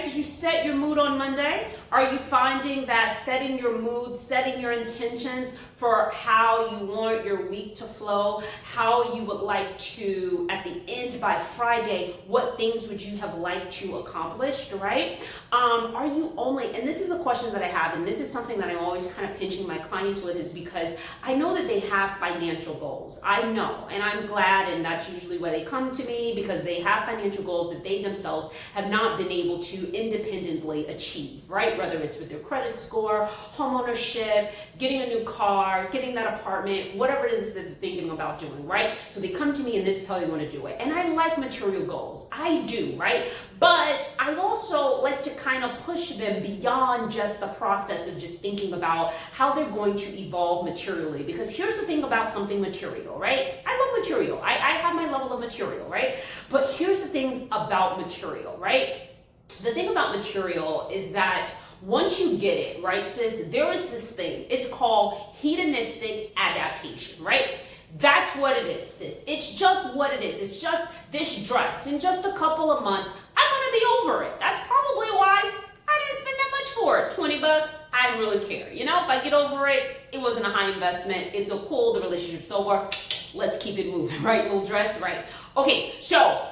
right? Did you set your mood on Monday? Are you finding that setting your mood, setting your intentions for how you want your week to flow, how you would like to, at the end by Friday, what things would you have liked to accomplish, right? Are you only, and this is a question that I have, and this is something that I'm always kind of pinching my clients with, is because I know that they have financial goals. I know, and I'm glad, and that's usually why they come to me, because they have financial goals that they themselves have not been able to independently achieve, right? Whether it's with their credit score, home ownership, getting a new car, getting that apartment, whatever it is that they're thinking about doing, right? So they come to me and this is how they want to do it. And I like material goals. I do, right? But I also like to kind of push them beyond just the process of just thinking about how they're going to evolve materially. Because here's the thing about something material, right? I love material. I have my level of material, right? But here's the things about material, right? The thing about material is that once you get it, right, sis, there is this thing. It's called hedonistic adaptation, right? That's what it is, sis. It's just what it is. It's just this dress. In just a couple of months, I'm going to be over it. That's probably why I didn't spend that much for it. 20 bucks, I don't really care. You know, if I get over it, it wasn't a high investment. It's a cool, the relationship's over. Let's keep it moving, right? Little dress, right? Okay, so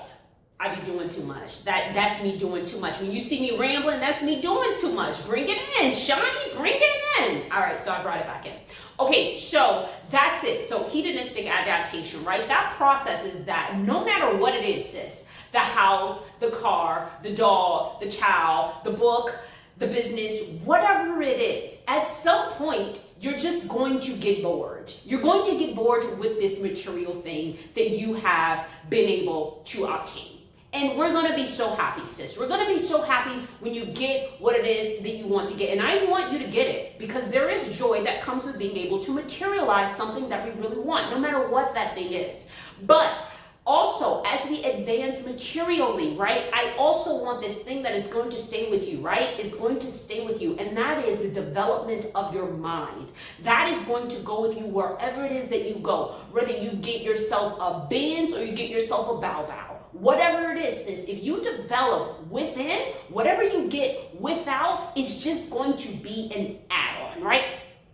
I be doing too much. That's me doing too much. When you see me rambling, that's me doing too much. Bring it in, Shawnee, bring it in. All right, so I brought it back in. Okay, so that's it. So hedonistic adaptation, right? That process is that no matter what it is, sis, the house, the car, the dog, the child, the book, the business, whatever it is, at some point, you're just going to get bored. You're going to get bored with this material thing that you have been able to obtain. And we're going to be so happy, sis. We're going to be so happy when you get what it is that you want to get. And I want you to get it because there is joy that comes with being able to materialize something that we really want, no matter what that thing is. But also, as we advance materially, right, I also want this thing that is going to stay with you, right, is going to stay with you. And that is the development of your mind. That is going to go with you wherever it is that you go, whether you get yourself a Benz or you get yourself a Bow Bow. Whatever it is, sis, if you develop within, whatever you get without is just going to be an add-on, right?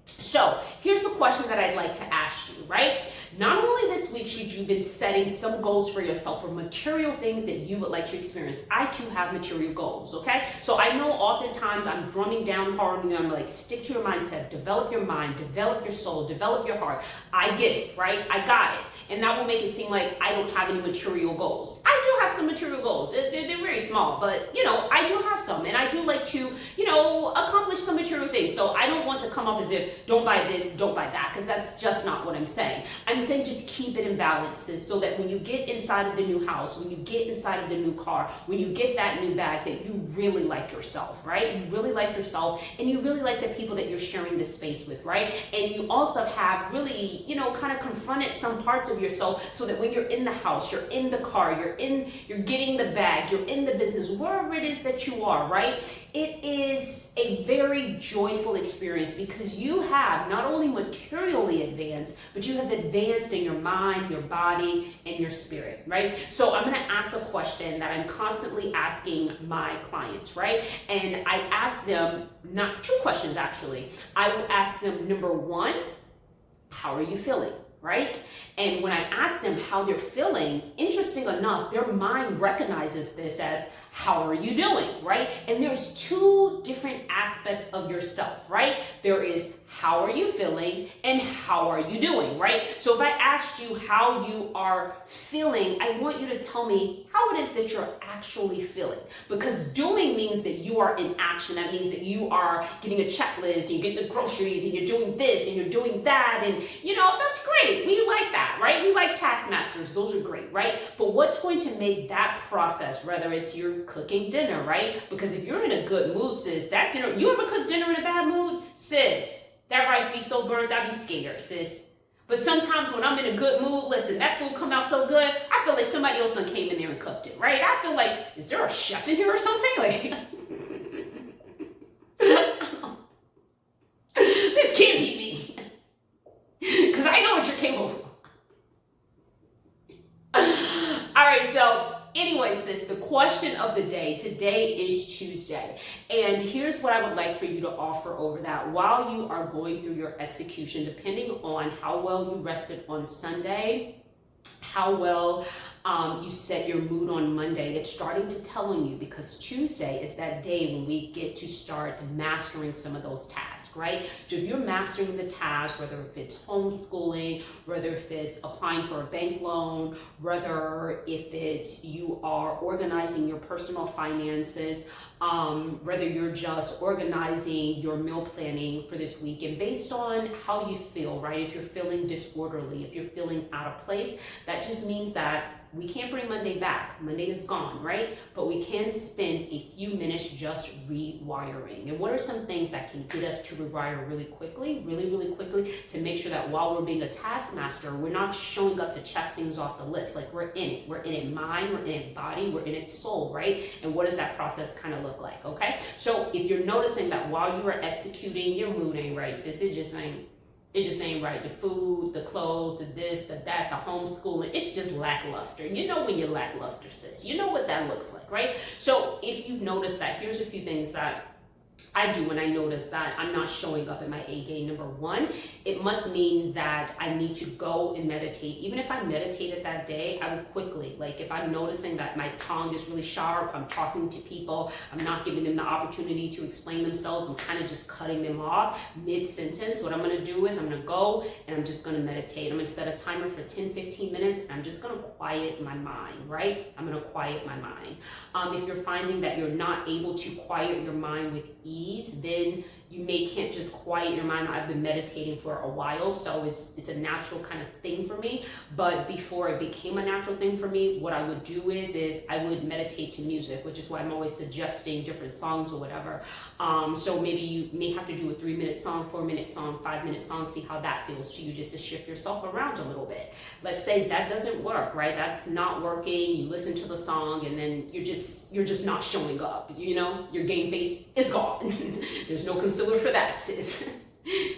So here's the question that I'd like to ask you, right? Not only this week should you be setting some goals for yourself for material things that you would like to experience. I too have material goals, okay? So I know oftentimes I'm drumming down hard on you. I'm like, stick to your mindset, develop your mind, develop your soul, develop your heart. I get it, right? I got it. And that will make it seem like I don't have any material goals. I do have some material goals. They're very small, but you know, I do have some. And I do like to, you know, accomplish some material things. So I don't want to come off as if don't buy this, don't buy that, because that's just not what I'm saying. I'm saying just keep it in balances so that when you get inside of the new house, when you get inside of the new car, when you get that new bag, that you really like yourself, right? You really like yourself and you really like the people that you're sharing the space with, right? And you also have really, you know, kind of confronted some parts of yourself so that when you're in the house, you're in the car, you're getting the bag, you're in the business, wherever it is that you are, right? It is a very joyful experience because you have not only materially advanced, but you have advanced in your mind, your body, and your spirit, right? So I'm going to ask a question that I'm constantly asking my clients, right? And I ask them, not two questions actually. I will ask them, number one, how are you feeling? Right? And when I ask them how they're feeling, interesting enough, their mind recognizes this as, how are you doing? Right? And there's two different aspects of yourself, right? There is how are you feeling and how are you doing, right? So if I asked you how you are feeling, I want you to tell me how it is that you're actually feeling. Because doing means that you are in action. That means that you are getting a checklist, and you're getting the groceries, and you're doing this, and you're doing that, and you know, that's great. We like that, right? We like taskmasters. Those are great, right? But what's going to make that process, whether it's you're cooking dinner, right? Because if you're in a good mood, sis, that dinner, you ever cook dinner in a bad mood? Sis, that rice be so burnt, I be scared, sis. But sometimes when I'm in a good mood, listen, that food come out so good, I feel like somebody else done came in there and cooked it, right? I feel like, is there a chef in here or something? Like, this can't be me. Because I know what you're capable of. All right, so anyway, sis, the question of the day. Today is Tuesday. And here's what I would like for you to offer over that. While you are going through your execution, depending on how well you rested on Sunday, how well you set your mood on Monday, it's starting to tell on you, because Tuesday is that day when we get to start mastering some of those tasks, right? So if you're mastering the tasks, whether if it's homeschooling, whether if it's applying for a bank loan, whether if it's you are organizing your personal finances, whether you're just organizing your meal planning for this week, and based on how you feel, right? If you're feeling disorderly, if you're feeling out of place, that just means that we can't bring Monday back. Monday is gone, right? But we can spend a few minutes just rewiring. And what are some things that can get us to rewire really quickly, really quickly, to make sure that while we're being a taskmaster, we're not showing up to check things off the list. Like we're in it. We're in it mind, we're in it body, we're in it soul, right? And what does that process kind of look like, okay? So if you're noticing that while you are executing, your mood ain't right, sis, it just ain't right. The food, the clothes, the this, the that, the homeschooling, it's just lackluster. You know when you're lackluster, sis. You know what that looks like, right? So if you've noticed that, here's a few things that I do when I notice that I'm not showing up in my A game. Number one, it must mean that I need to go and meditate. Even if I meditated that day, I would quickly, like if I'm noticing that my tongue is really sharp, I'm talking to people, I'm not giving them the opportunity to explain themselves, I'm kind of just cutting them off mid-sentence. What I'm gonna do is I'm gonna go and I'm just gonna meditate. I'm gonna set a timer for 10-15 minutes and I'm just gonna quiet my mind, right? I'm gonna quiet my mind. If you're finding that you're not able to quiet your mind with ease, then you can't just quiet your mind. I've been meditating for a while, so it's a natural kind of thing for me. But before it became a natural thing for me, what I would do is I would meditate to music, which is why I'm always suggesting different songs or whatever. So maybe you may have to do a 3-minute song, 4-minute song, 5-minute song, see how that feels to you, just to shift yourself around a little bit. Let's say that doesn't work, right? That's not working. You listen to the song and then you're just not showing up. You know, your game face is gone. There's no concealer for that, sis.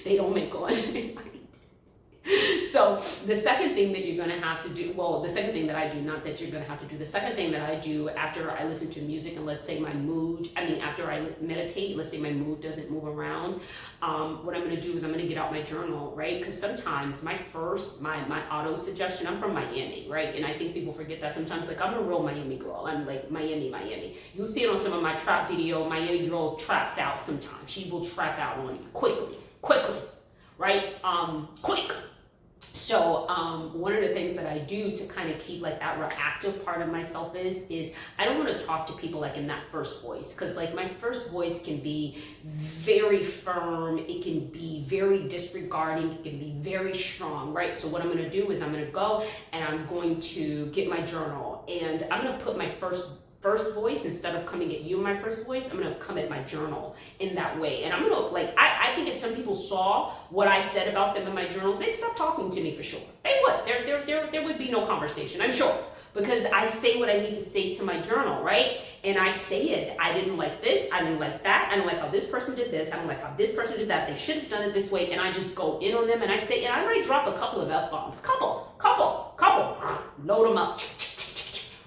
They don't make one. So the second thing that you're going to have to do, well, the second thing that I do, not that you're going to have to do, the second thing that I do after I listen to music and let's say my mood, after I meditate, let's say my mood doesn't move around, what I'm going to do is I'm going to get out my journal, right? Because sometimes my auto suggestion, I'm from Miami, right? And I think people forget that sometimes, like I'm a real Miami girl. I'm like Miami. You'll see it on some of my trap video. Miami girl traps out sometimes. She will trap out on you quickly, right? Quick. So one of the things that I do to kind of keep like that reactive part of myself is I don't want to talk to people like in that first voice, because like my first voice can be very firm, it can be very disregarding, it can be very strong, right? So what I'm going to do is I'm going to go and I'm going to get my journal and I'm going to put my first voice, instead of coming at you in my first voice, I'm gonna come at my journal in that way. And I'm gonna I think if some people saw what I said about them in my journals, they'd stop talking to me for sure. They would. There would be no conversation, I'm sure. Because I say what I need to say to my journal, right? And I say it. I didn't like this, I didn't like that, I didn't like how this person did this, I didn't like how this person did that, they should have done it this way, and I just go in on them and I say, and I might drop a couple of F-bombs. Couple. Load them up.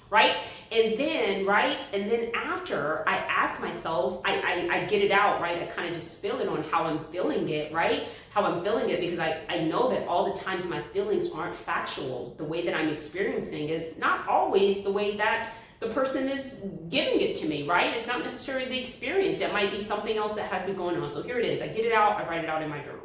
Right? And then after I ask myself, I get it out, right? I kind of just spill it on how I'm feeling it, right? How I'm feeling it, because I know that all the times my feelings aren't factual. The way that I'm experiencing is not always the way that the person is giving it to me, right? It's not necessarily the experience. It might be something else that has been going on. So here it is. I get it out. I write it out in my journal.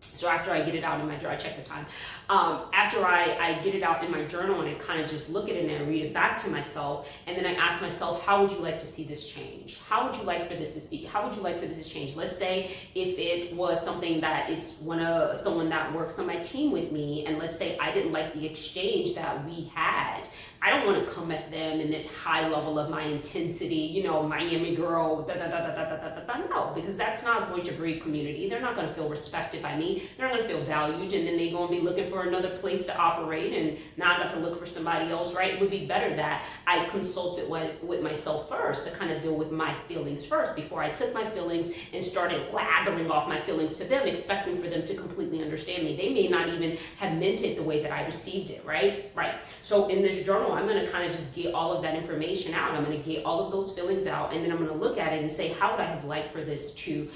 So after I get it out in my journal, I check the time. After I get it out in my journal and I kind of just look at it and I read it back to myself, and then I ask myself, how would you like to see this change? How would you like for this to change? Let's say if it was something that it's someone that works on my team with me, and let's say I didn't like the exchange that we had. I don't want to come at them in this high level of my intensity, Miami girl, no, because that's not going to breed community. They're not going to feel respected by me. They're not going to feel valued, and then they're going to be looking for another place to operate, and now I got to look for somebody else, right? It would be better that I consulted with myself first to kind of deal with my feelings first before I took my feelings and started lathering off my feelings to them, expecting for them to completely understand me. They may not even have meant it the way that I received it, right? So in this journal, I'm going to kind of just get all of that information out. I'm going to get all of those feelings out, and then I'm going to look at it and say, how would I like for this to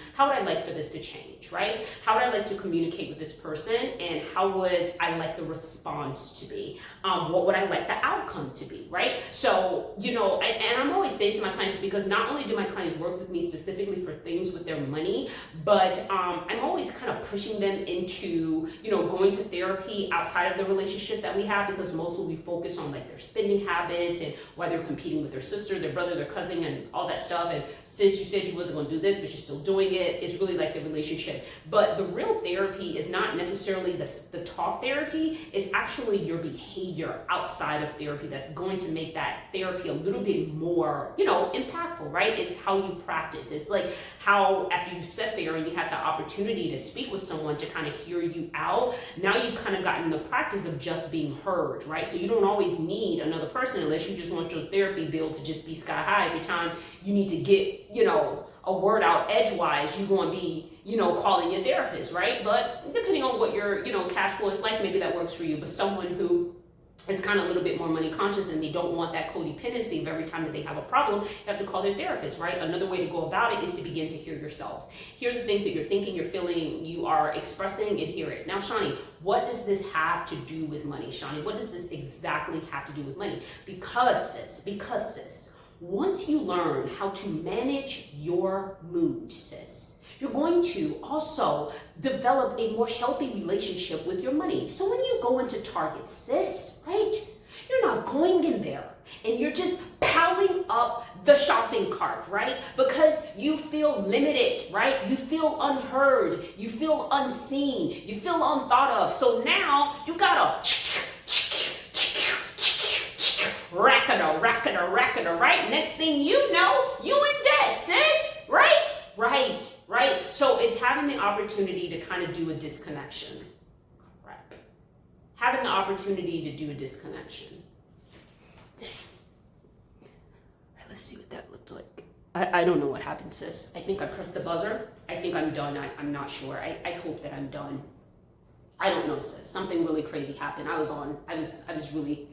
change, right? How would I like to communicate with this person, and how would I like the response to be? What would I like the outcome to be, right? So, and I'm always saying to my clients, because not only do my clients work with me specifically for things with their money, but I'm always kind of pushing them into, going to therapy outside of the relationship that we have, because mostly we focus on like their spending habits and why they're competing with their sister, their brother, their cousin, and all that stuff. And sis, you said you wasn't going to do this, but you're still doing it. It's really like the relationship. But the real therapy is not necessarily the talk therapy. It's actually your behavior outside of therapy that's going to make that therapy a little bit more, impactful, right? It's how you practice. It's like how after you sit there and you have the opportunity to speak with someone to kind of hear you out, now you've kind of gotten the practice of just being heard, right? So you don't always need another person unless you just want your therapy bill to just be sky high every time you need to get, a word out edgewise. You're going to be, calling your therapist, right? But depending on what your, cash flow is like, maybe that works for you. But someone who is kind of a little bit more money conscious and they don't want that codependency of every time that they have a problem, you have to call their therapist, right? Another way to go about it is to begin to hear yourself. Hear the things that you're thinking, you're feeling, you are expressing, and hear it. Now, Shani, what does this have to do with money? Shani, what does this exactly have to do with money? Because sis, once you learn how to manage your mood, sis, you're going to also develop a more healthy relationship with your money. So when you go into Target, sis, right, you're not going in there and you're just piling up the shopping cart, right? Because you feel limited, right? You feel unheard, you feel unseen, you feel unthought of. So now you gotta rack it, right? Next thing you know, you in debt, sis, right? Right. So it's having the opportunity to kind of do a disconnection. Right. Having the opportunity to do a disconnection. Dang. Let's see what that looked like. I don't know what happened, sis. I think I pressed the buzzer. I think I'm done. I'm not sure. I hope that I'm done. I don't know, sis. Something really crazy happened. I was really,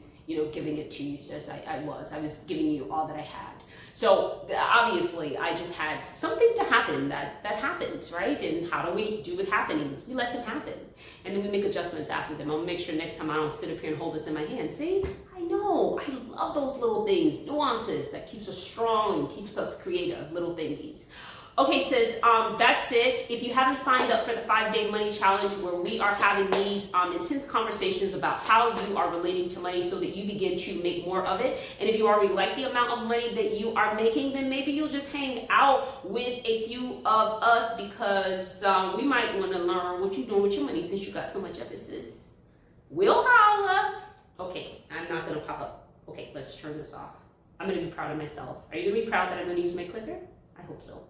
giving it to you, sis. I was giving you all that I had. So obviously I just had something to happen that happens, right? And how do we do with happenings? We let them happen. And then we make adjustments after them. I'll make sure next time I don't sit up here and hold this in my hand. See, I know, I love those little things, nuances that keeps us strong and keeps us creative, little thingies. Okay, sis, that's it. If you haven't signed up for the 5-day money challenge, where we are having these intense conversations about how you are relating to money so that you begin to make more of it. And if you already like the amount of money that you are making, then maybe you'll just hang out with a few of us, because we might want to learn what you're doing with your money since you got so much of it, sis. We'll holla. Okay, I'm not going to pop up. Okay, let's turn this off. I'm going to be proud of myself. Are you going to be proud that I'm going to use my clicker? I hope so.